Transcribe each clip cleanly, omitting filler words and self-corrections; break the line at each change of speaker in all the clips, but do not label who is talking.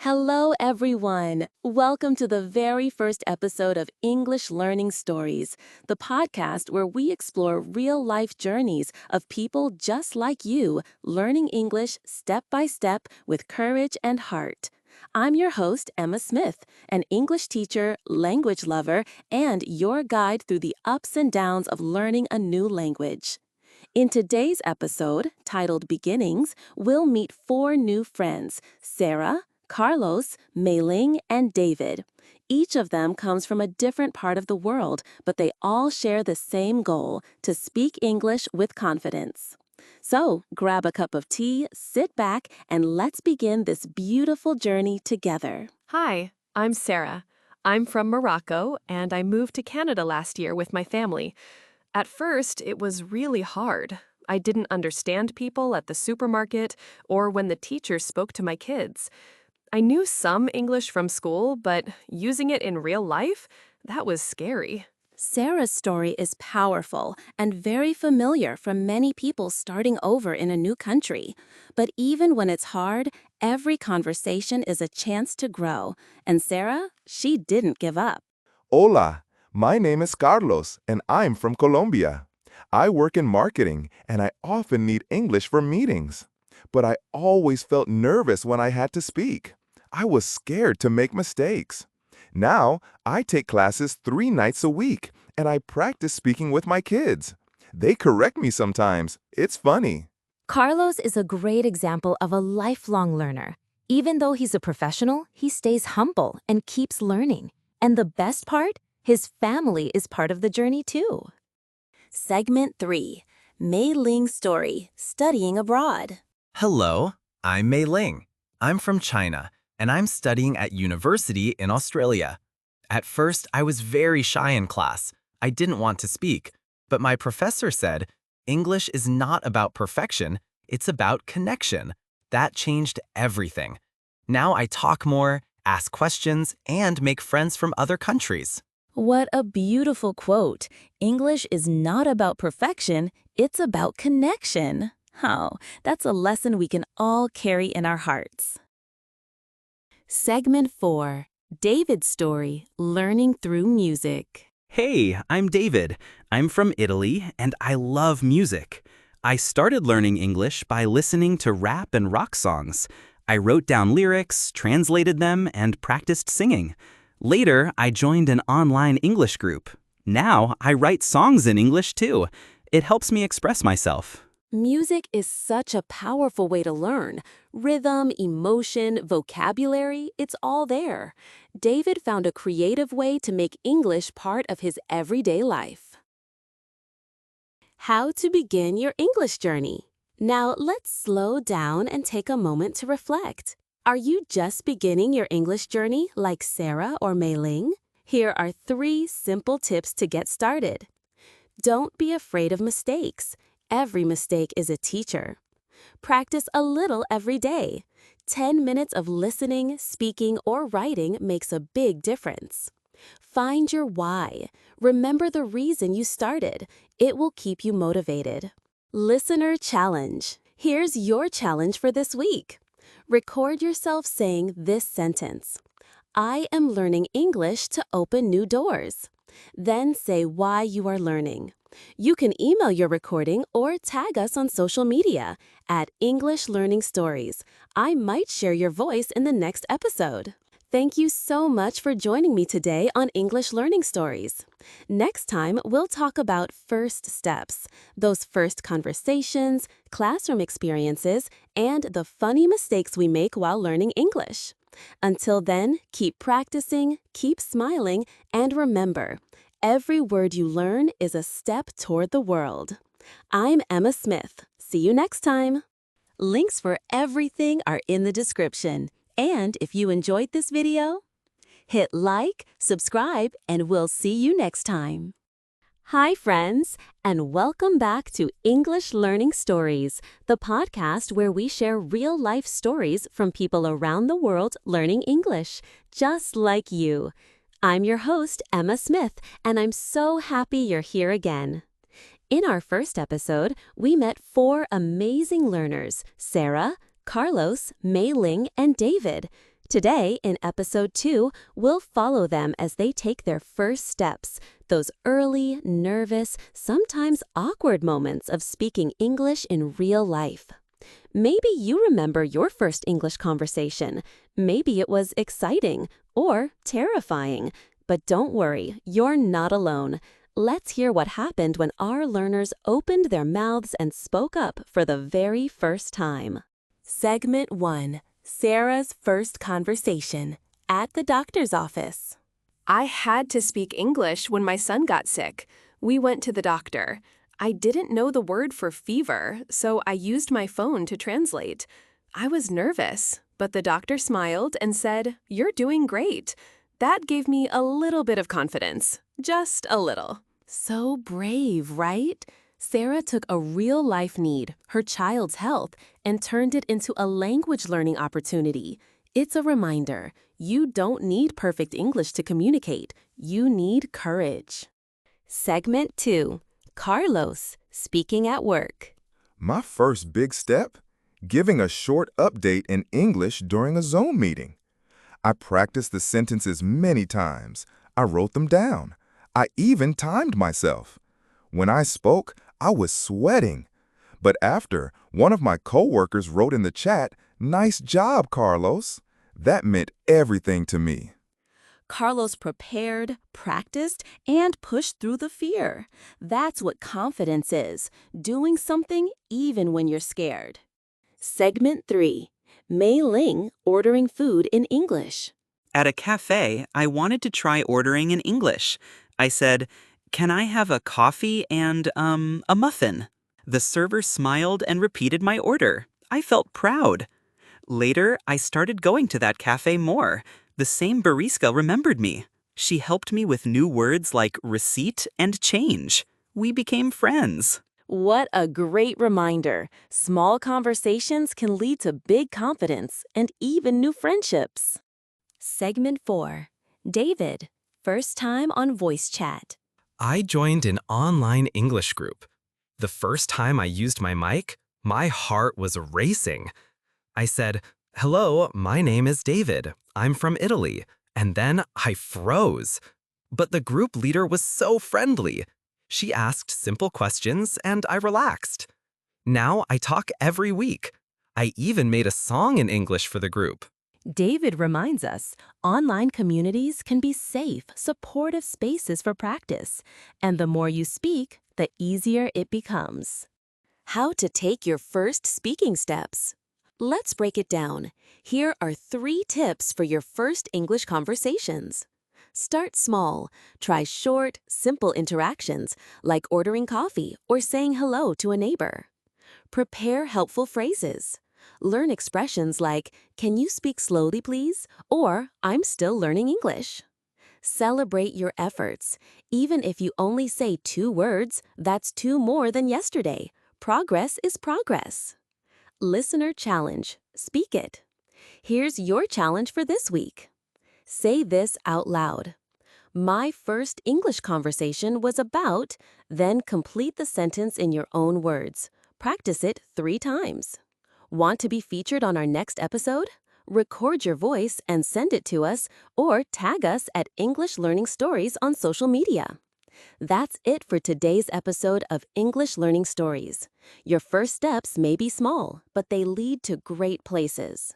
Hello, everyone. Welcome to the very first episode of English Learning Stories, the podcast where we explore real-life journeys of people just like you, learning English step by step with courage and heart. I'm your host, Emma Smith, an English teacher, language lover, and your guide through the ups and downs of learning a new language. In today's episode, titled Beginnings, we'll meet four new friends, Sarah, Carlos, Mei Ling, and David. Each of them comes from a different part of the world, but they all share the same goal, to speak English with confidence. So, grab a cup of tea, sit back, and let's begin this beautiful journey together.
Hi, I'm Sarah. I'm from Morocco, and I moved to Canada last year with my family. At first, it was really hard. I didn't understand people at the supermarket or when the teacher spoke to my kids. I knew some English from school, but using it in real life, that was scary.
Sarah's story is powerful and very familiar for many people starting over in a new country. But even when it's hard, every conversation is a chance to grow. And Sarah, she didn't give up.
Hola, my name is Carlos, and I'm from Colombia. I work in marketing, and I often need English for meetings. But I always felt nervous when I had to speak. I was scared to make mistakes. Now, I take classes 3 nights a week, and I practice speaking with my kids. They correct me sometimes. It's funny.
Carlos is a great example of a lifelong learner. Even though he's a professional, he stays humble and keeps learning. And the best part? His family is part of the journey too.
Segment 3. Mei Ling's story, studying abroad.
Hello, I'm Mei Ling. I'm from China, and I'm studying at university in Australia. At first, I was very shy in class. I didn't want to speak, but my professor said, English is not about perfection, it's about connection. That changed everything. Now I talk more, ask questions, and make friends from other countries.
What a beautiful quote. English is not about perfection, it's about connection. Oh, that's a lesson we can all carry in our hearts. Segment 4. David's story, learning through music.
Hey, I'm David. I'm from Italy, and I love music. I started learning English by listening to rap and rock songs. I wrote down lyrics, translated them, and practiced singing. Later, I joined an online English group. Now, I write songs in English too. It helps me express myself.
Music is such a powerful way to learn. Rhythm, emotion, vocabulary, it's all there. David found a creative way to make English part of his everyday life. How to begin your English journey. Now, let's slow down and take a moment to reflect. Are you just beginning your English journey like Sarah or Mei Ling? Here are 3 simple tips to get started. Don't be afraid of mistakes. Every mistake is a teacher. Practice a little every day. 10 minutes of listening, speaking, or writing makes a big difference. Find your why. Remember the reason you started. It will keep you motivated. Listener challenge. Here's your challenge for this week. Record yourself saying this sentence. I am learning English to open new doors. Then say why you are learning. You can email your recording or tag us on social media at English Learning Stories. I might share your voice in the next episode. Thank you so much for joining me today on English Learning Stories. Next time, we'll talk about first steps, those first conversations, classroom experiences, and the funny mistakes we make while learning English. Until then, keep practicing, keep smiling, and remember, every word you learn is a step toward the world. I'm Emma Smith. See you next time. Links for everything are in the description. And if you enjoyed this video, hit like, subscribe, and we'll see you next time. Hi, friends, and welcome back to English Learning Stories, the podcast where we share real-life stories from people around the world learning English, just like you. I'm your host, Emma Smith, and I'm so happy you're here again. In our first episode, we met 4 amazing learners, Sarah, Carlos, Mei Ling, and David. Today, in episode 2, we'll follow them as they take their first steps, those early, nervous, sometimes awkward moments of speaking English in real life. Maybe you remember your first English conversation. Maybe it was exciting or terrifying. But don't worry, you're not alone. Let's hear what happened when our learners opened their mouths and spoke up for the very first time. Segment 1. Sarah's first conversation at the doctor's office.
I had to speak English when my son got sick. We went to the doctor. I didn't know the word for fever, so I used my phone to translate. I was nervous, but the doctor smiled and said, "You're doing great." That gave me a little bit of confidence. Just a little.
So brave, right? Sarah took a real-life need, her child's health, and turned it into a language learning opportunity. It's a reminder, you don't need perfect English to communicate. You need courage. Segment 2. Carlos, speaking at work.
My first big step? Giving a short update in English during a Zoom meeting. I practiced the sentences many times. I wrote them down. I even timed myself. When I spoke, I was sweating. But after, one of my coworkers wrote in the chat, "Nice job, Carlos." That meant everything to me.
Carlos prepared, practiced, and pushed through the fear. That's what confidence is, doing something even when you're scared. Segment 3. Mei Ling ordering food in English.
At a cafe, I wanted to try ordering in English. I said, "Can I have a coffee and, a muffin?" The server smiled and repeated my order. I felt proud. Later, I started going to that cafe more. The same barista remembered me. She helped me with new words like receipt and change. We became friends.
What a great reminder. Small conversations can lead to big confidence and even new friendships. Segment 4. David, first time on voice chat.
I joined an online English group. The first time I used my mic, my heart was racing. I said, "Hello, my name is David. I'm from Italy." And then I froze. But the group leader was so friendly. She asked simple questions and I relaxed. Now I talk every week. I even made a song in English for the group.
David reminds us, online communities can be safe, supportive spaces for practice. And the more you speak, the easier it becomes. How to take your first speaking steps. Let's break it down. Here are 3 tips for your first English conversations. Start small. Try short, simple interactions, like ordering coffee or saying hello to a neighbor. Prepare helpful phrases. Learn expressions like, "Can you speak slowly, please?" or "I'm still learning English." Celebrate your efforts. Even if you only say 2 words, that's 2 more than yesterday. Progress is progress. Listener challenge. Speak it. Here's your challenge for this week. Say this out loud. My first English conversation was about, then complete the sentence in your own words. Practice it 3 times. Want to be featured on our next episode? Record your voice and send it to us or tag us at English Learning Stories on social media. That's it for today's episode of English Learning Stories. Your first steps may be small, but they lead to great places.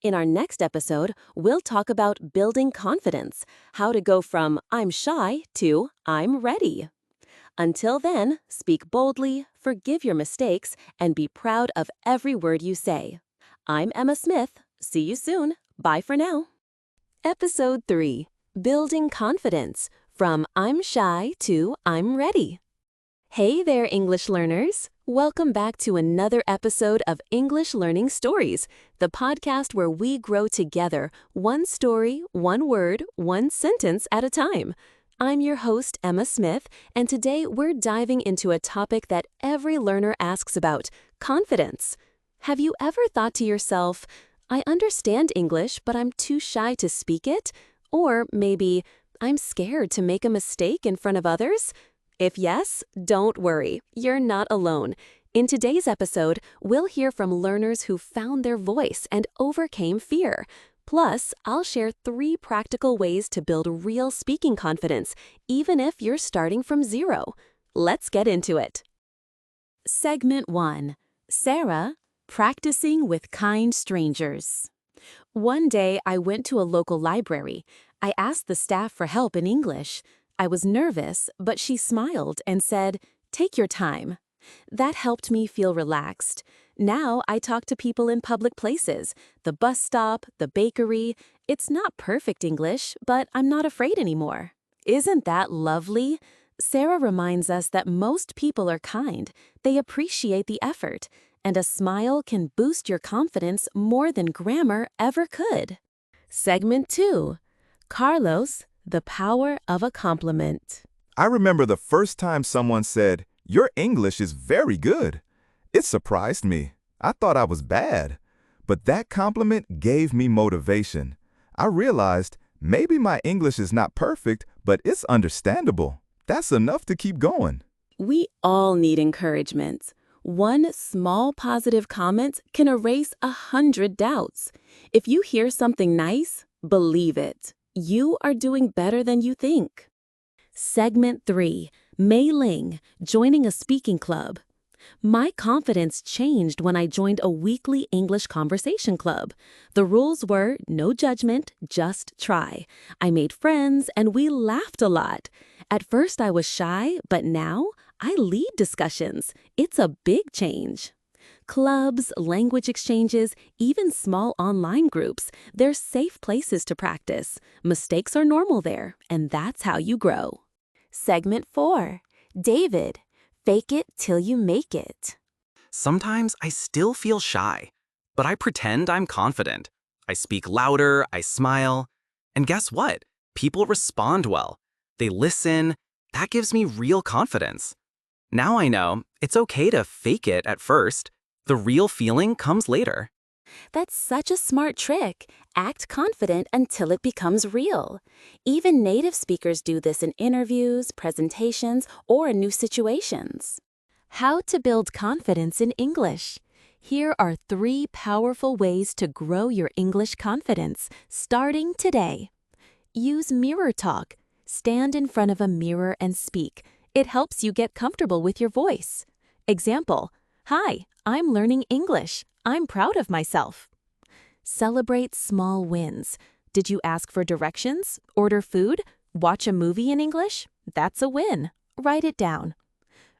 In our next episode, we'll talk about building confidence, how to go from "I'm shy" to "I'm ready." Until then, speak boldly, forgive your mistakes, and be proud of every word you say. I'm Emma Smith. See you soon. Bye for now. Episode 3. Building Confidence, from I'm shy to I'm ready. Hey there, English learners. Welcome back to another episode of English Learning Stories, the podcast where we grow together, one story, one word, one sentence at a time. I'm your host, Emma Smith, and today we're diving into a topic that every learner asks about, confidence. Have you ever thought to yourself, I understand English, but I'm too shy to speak it? Or maybe, I'm scared to make a mistake in front of others? If yes, don't worry, you're not alone. In today's episode, we'll hear from learners who found their voice and overcame fear. Plus, I'll share 3 practical ways to build real speaking confidence, even if you're starting from zero. Let's get into it. Segment 1. Sarah, practicing with kind strangers. One day, I went to a local library. I asked the staff for help in English. I was nervous, but she smiled and said, "Take your time." That helped me feel relaxed. Now I talk to people in public places, the bus stop, the bakery. It's not perfect English, but I'm not afraid anymore. Isn't that lovely? Sarah reminds us that most people are kind. They appreciate the effort, and a smile can boost your confidence more than grammar ever could. Segment 2. Carlos, the power of a compliment.
I remember the first time someone said, "Your English is very good." It surprised me. I thought I was bad. But that compliment gave me motivation. I realized maybe my English is not perfect, but it's understandable. That's enough to keep going.
We all need encouragement. One small positive comment can erase 100 doubts. If you hear something nice, believe it. You are doing better than you think. Segment 3. Mei Ling, joining a speaking club. My confidence changed when I joined a weekly English conversation club. The rules were no judgment, just try. I made friends and we laughed a lot. At first I was shy, but now I lead discussions. It's a big change. Clubs, language exchanges, even small online groups, they're safe places to practice. Mistakes are normal there, and that's how you grow. Segment 4. David, fake it till you make it.
Sometimes I still feel shy, but I pretend I'm confident. I speak louder, I smile, and guess what? People respond well. They listen. That gives me real confidence. Now I know it's okay to fake it at first. The real feeling comes later.
That's such a smart trick. Act confident until it becomes real. Even native speakers do this in interviews, presentations, or new situations. How to build confidence in English. Here are 3 powerful ways to grow your English confidence, starting today. Use mirror talk. Stand in front of a mirror and speak. It helps you get comfortable with your voice. Example, "Hi, I'm learning English. I'm proud of myself." Celebrate small wins. Did you ask for directions? Order food? Watch a movie in English? That's a win. Write it down.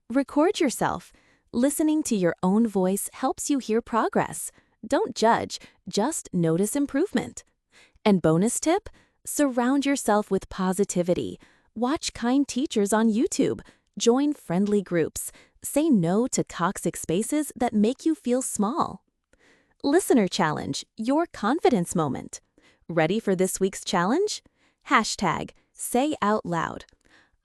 Record yourself. Listening to your own voice helps you hear progress. Don't judge, just notice improvement. And bonus tip? Surround yourself with positivity. Watch kind teachers on YouTube. Join friendly groups. Say no to toxic spaces that make you feel small. Listener challenge, your confidence moment. Ready for this week's challenge? Hashtag, say out loud.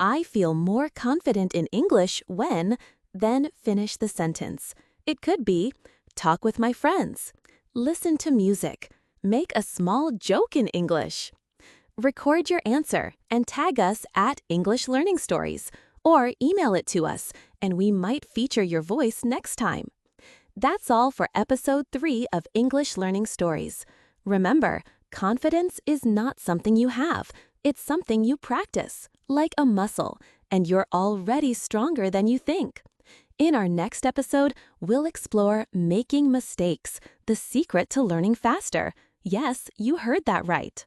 I feel more confident in English when, then finish the sentence. It could be, talk with my friends. Listen to music. Make a small joke in English. Record your answer and tag us at English Learning Stories, or email it to us, and we might feature your voice next time. That's all for episode 3 of English Learning Stories. Remember, confidence is not something you have. It's something you practice, like a muscle, and you're already stronger than you think. In our next episode, we'll explore making mistakes, the secret to learning faster. Yes, you heard that right.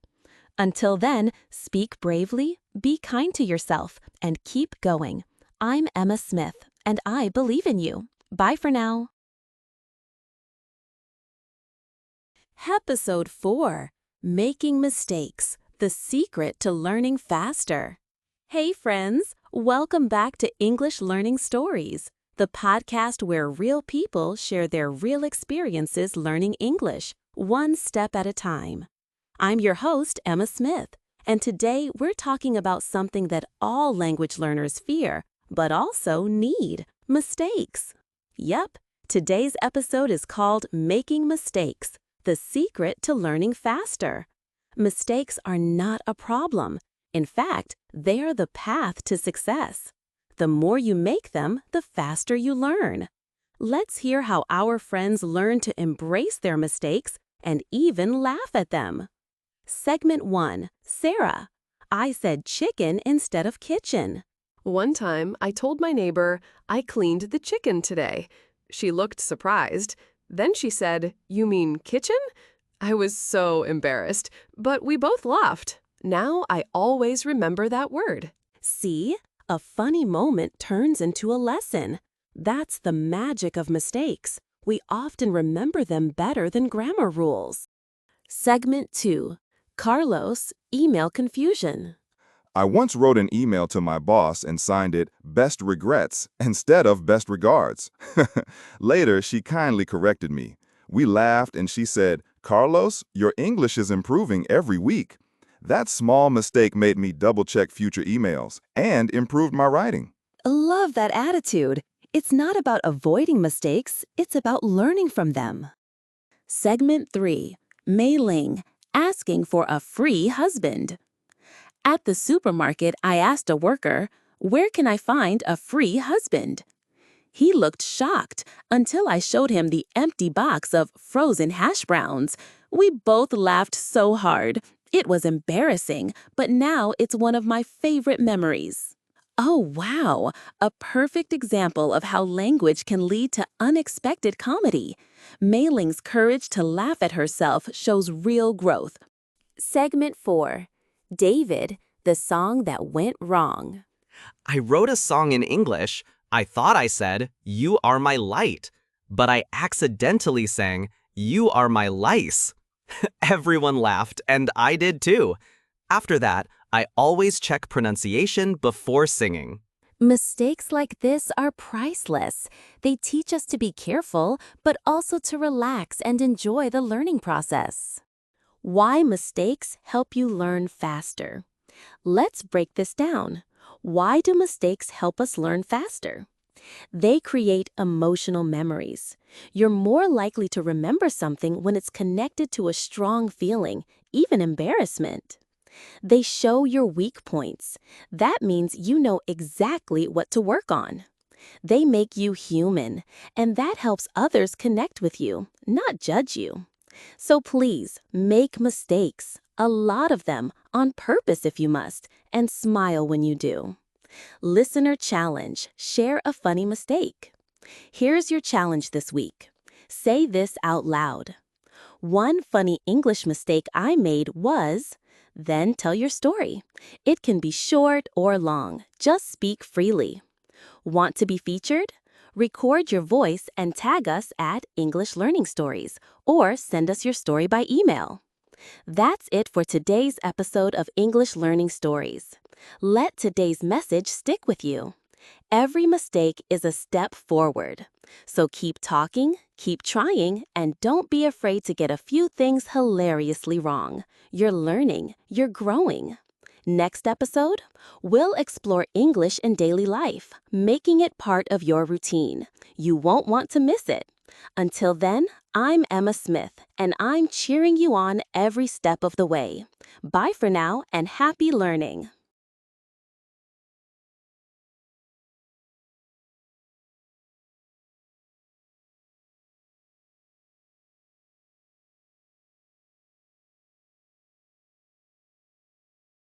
Until then, speak bravely, be kind to yourself, and keep going. I'm Emma Smith, and I believe in you. Bye for now. Episode 4. Making Mistakes, the Secret to Learning Faster. Hey friends, welcome back to English Learning Stories, the podcast where real people share their real experiences learning English, one step at a time. I'm your host, Emma Smith, and today we're talking about something that all language learners fear, but also need: mistakes. Yep, today's episode is called Making Mistakes, the Secret to Learning Faster. Mistakes are not a problem. In fact, they are the path to success. The more you make them, the faster you learn. Let's hear how our friends learn to embrace their mistakes and even laugh at them. Segment 1. Sarah. I said chicken instead of kitchen.
One time, I told my neighbor, I cleaned the chicken today. She looked surprised. Then she said, You mean kitchen? I was so embarrassed, but we both laughed. Now I always remember that word.
See? A funny moment turns into a lesson. That's the magic of mistakes. We often remember them better than grammar rules. Segment 2. Carlos, email confusion.
I once wrote an email to my boss and signed it Best Regrets instead of Best Regards. Later, she kindly corrected me. We laughed and she said, Carlos, your English is improving every week. That small mistake made me double-check future emails and improved my writing.
Love that attitude. It's not about avoiding mistakes, it's about learning from them. Segment 3. Mei Ling, asking for a free husband. At the supermarket, I asked a worker, Where can I find a free husband? He looked shocked until I showed him the empty box of frozen hash browns. We both laughed so hard. It was embarrassing, but now it's one of my favorite memories. Oh, wow! A perfect example of how language can lead to unexpected comedy. Mei Ling's courage to laugh at herself shows real growth. Segment 4. David, the song that went wrong.
I wrote a song in English. I thought I said, You are my light, but I accidentally sang, You are my lice. Everyone laughed, and I did too. After that, I always check pronunciation before singing.
Mistakes like this are priceless. They teach us to be careful, but also to relax and enjoy the learning process.
Why mistakes help you learn faster? Let's break this down. Why do mistakes help us learn faster? They create emotional memories. You're more likely to remember something when it's connected to a strong feeling, even embarrassment. They show your weak points. That means you know exactly what to work on. They make you human, and that helps others connect with you, not judge you. So please, make mistakes, a lot of them, on purpose if you must, and smile when you do. Listener challenge, share a funny mistake. Here's your challenge this week. Say this out loud. One funny English mistake I made was, then tell your story. It can be short or long, just speak freely. Want to be featured? Record your voice and tag us at English Learning Stories, or send us your story by email. That's it for today's episode of English Learning Stories. Let today's message stick with you. Every mistake is a step forward. So keep talking, keep trying, and don't be afraid to get a few things hilariously wrong. You're learning, you're growing. Next episode, we'll explore English in daily life, making it part of your routine. You won't want to miss it. Until then, I'm Emma Smith, and I'm cheering you on every step of the way. Bye for now, and happy learning.